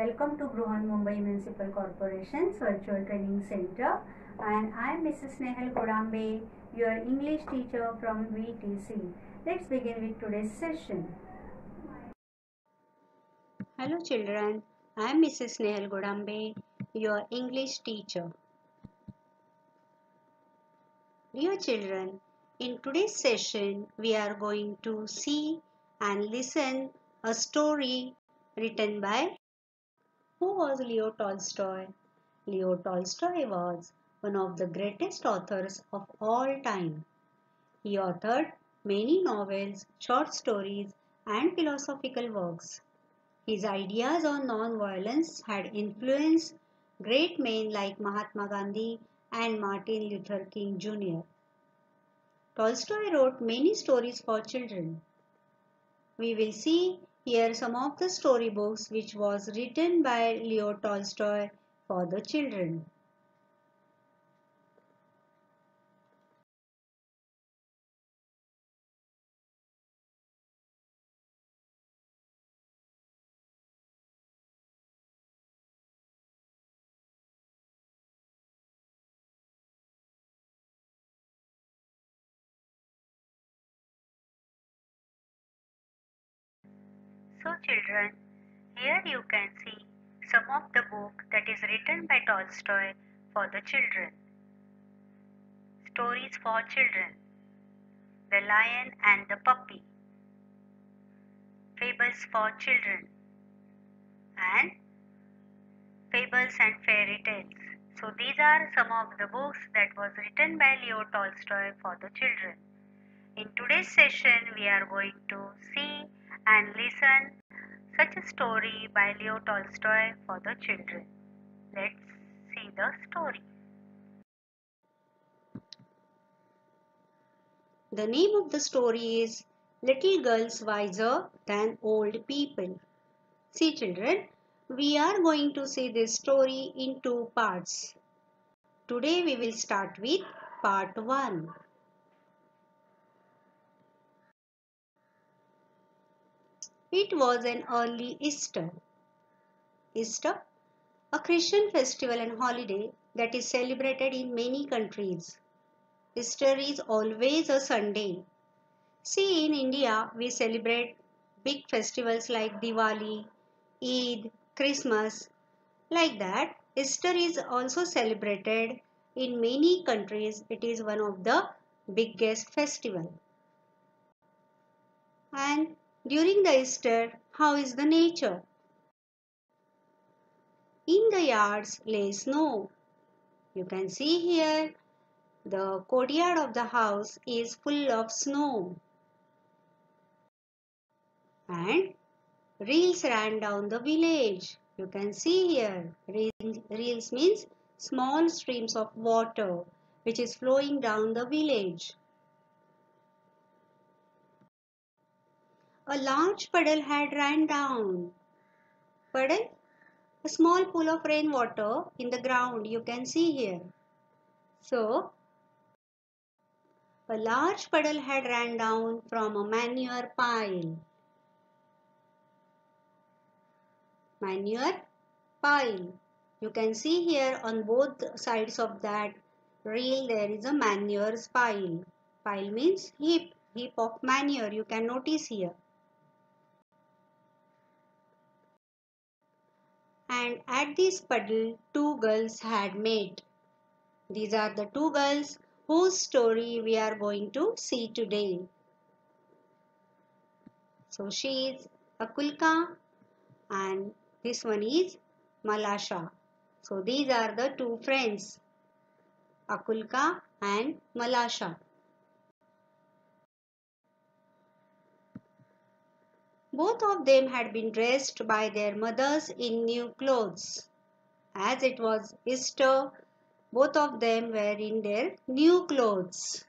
Welcome to Bruhan Mumbai Municipal Corporation's Virtual Training Center, and I am Mrs. Snehal Godambe, your English teacher from VTC. Let's begin with today's session. Hello children, I am Mrs. Snehal Godambe, your English teacher. Dear children, in today's session we are going to see and listen a story written by who was Leo Tolstoy? Leo Tolstoy was one of the greatest authors of all time. He authored many novels, short stories, and philosophical works. His ideas on non-violence had influenced great men like Mahatma Gandhi and Martin Luther King Jr. Tolstoy wrote many stories for children. We will see here some of the storybooks which was written by Leo Tolstoy for the children. So children, here you can see some of the book that is written by Tolstoy for the children. Stories for children. The Lion and the Puppy. Fables for children. And Fables and Fairy Tales. So these are some of the books that was written by Leo Tolstoy for the children. In today's session we are going to see and listen such a story by Leo Tolstoy for the children. Let's see the story. The name of the story is Little Girls Wiser Than Old People. See children, we are going to see this story in two parts. Today we will start with part 1. It was an early Easter. Easter, a Christian festival and holiday that is celebrated in many countries. Easter is always a Sunday. See, in India, we celebrate big festivals like Diwali, Eid, Christmas. Like that, Easter is also celebrated in many countries. It is one of the biggest festival. And during the Easter, how is the nature? In the yards lay snow. You can see here the courtyard of the house is full of snow. And reels ran down the village. You can see here. Reels means small streams of water which is flowing down the village. A large puddle had ran down. Puddle? A small pool of rainwater in the ground you can see here. So, a large puddle had ran down from a manure pile. Manure pile. You can see here on both sides of that reel there is a manure pile. Pile means heap of manure you can notice here. And at this puddle two girls had met. These are the two girls whose story we are going to see today. So she is Akulka and this one is Malasha. So these are the two friends, Akulka and Malasha. Both of them had been dressed by their mothers in new clothes. As it was Easter, both of them were in their new clothes.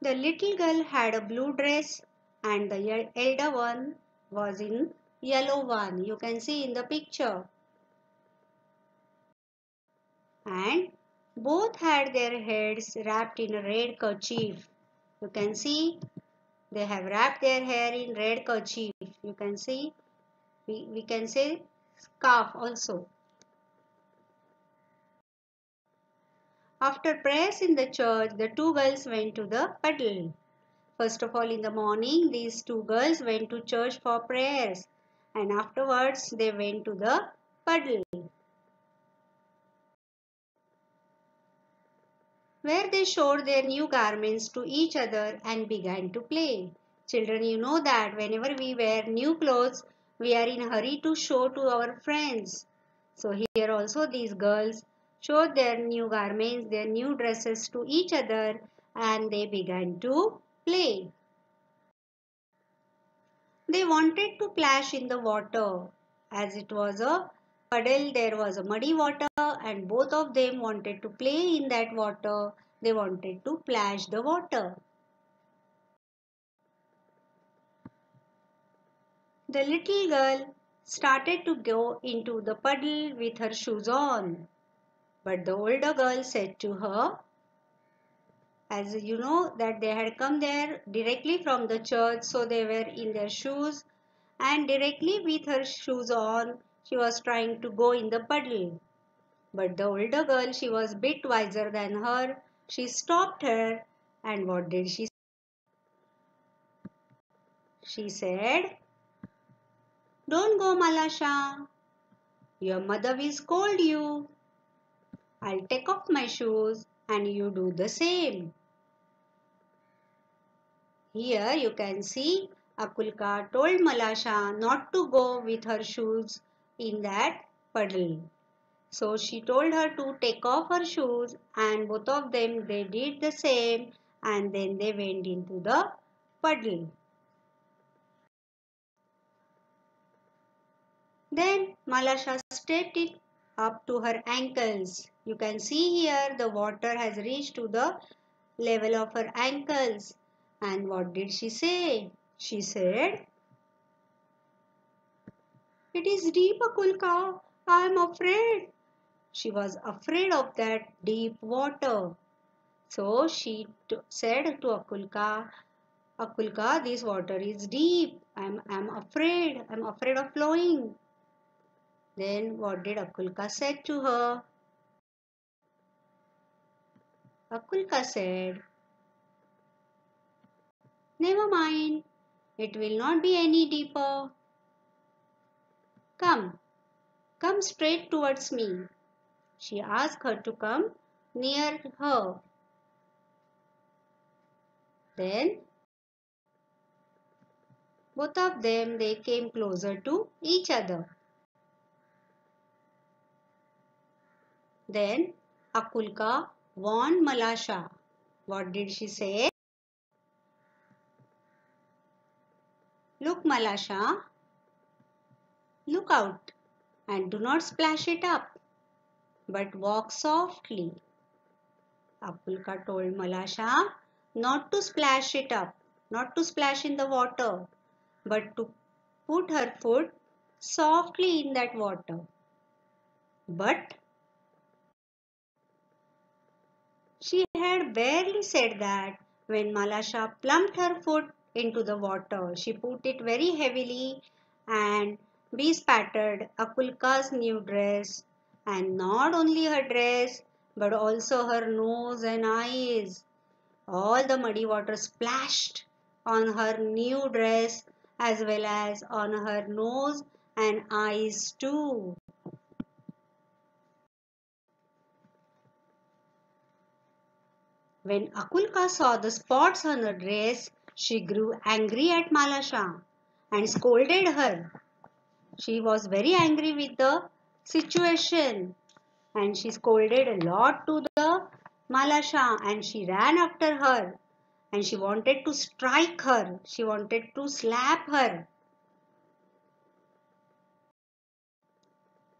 The little girl had a blue dress and the elder one was in yellow one. You can see in the picture. And both had their heads wrapped in a red kerchief. You can see they have wrapped their hair in red kerchief. You can see, we can say scarf also. After prayers in the church, the two girls went to the puddle. First of all, in the morning, these two girls went to church for prayers, and afterwards they went to the puddle, where they showed their new garments to each other and began to play. Children, you know that whenever we wear new clothes, we are in a hurry to show to our friends. So here also these girls showed their new garments, their new dresses to each other, and they began to play. They wanted to splash in the water. As it was a puddle, there was a muddy water, and both of them wanted to play in that water. They wanted to splash the water. The little girl started to go into the puddle with her shoes on. But the older girl said to her, as you know that they had come there directly from the church, so they were in their shoes, and directly with her shoes on, she was trying to go in the puddle. But the older girl, she was a bit wiser than her. She stopped her, and what did she say? She said, "Don't go, Malasha. Your mother will scold you. I'll take off my shoes and you do the same." Here you can see Akulka told Malasha not to go with her shoes in that puddle. So she told her to take off her shoes, and both of them they did the same, and then they went into the puddle. Then Malasha stepped it up to her ankles. You can see here the water has reached to the level of her ankles. And what did she say? She said, "It is deep, Akulka. I am afraid." She was afraid of that deep water. So she said to Akulka, "Akulka, this water is deep. I'm afraid. I'm afraid of flowing." Then what did Akulka said to her? Akulka said, "Never mind. It will not be any deeper. Come, come straight towards me." She asked her to come near her. Then both of them they came closer to each other. Then Akulka warned Malasha. What did she say? "Look, Malasha, look out and do not splash it up, but walk softly." Akulka told Malasha not to splash it up, not to splash in the water, but to put her foot softly in that water. But she had barely said that when Malasha plumped her foot into the water. She put it very heavily and bespattered Akulka's new dress, and not only her dress but also her nose and eyes. All the muddy water splashed on her new dress as well as on her nose and eyes too. When Akulka saw the spots on her dress, she grew angry at Malasha and scolded her. She was very angry with the situation, and she scolded a lot to the Malasha, and she ran after her and she wanted to strike her. She wanted to slap her.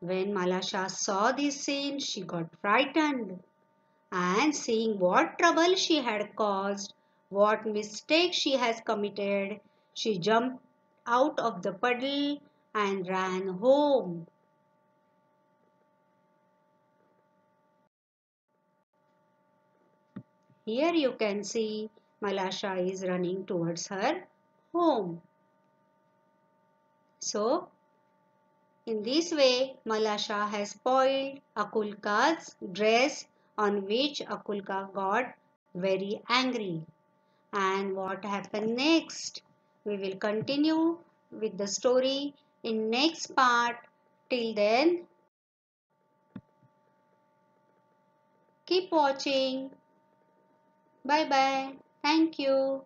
When Malasha saw this scene, she got frightened, and seeing what trouble she had caused, what mistake she has committed, she jumped out of the puddle and ran home. Here you can see Malasha is running towards her home. So, in this way, Malasha has spoiled Akulka's dress, on which Akulka got very angry. And what happened next? We will continue with the story in next part. Till then, keep watching. Bye bye. Thank you.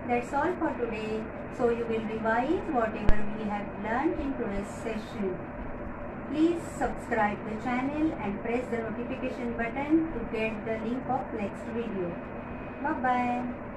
That's all for today. So you will revise whatever we have learned in today's session. Please subscribe the channel and press the notification button to get the link of next video. Bye bye.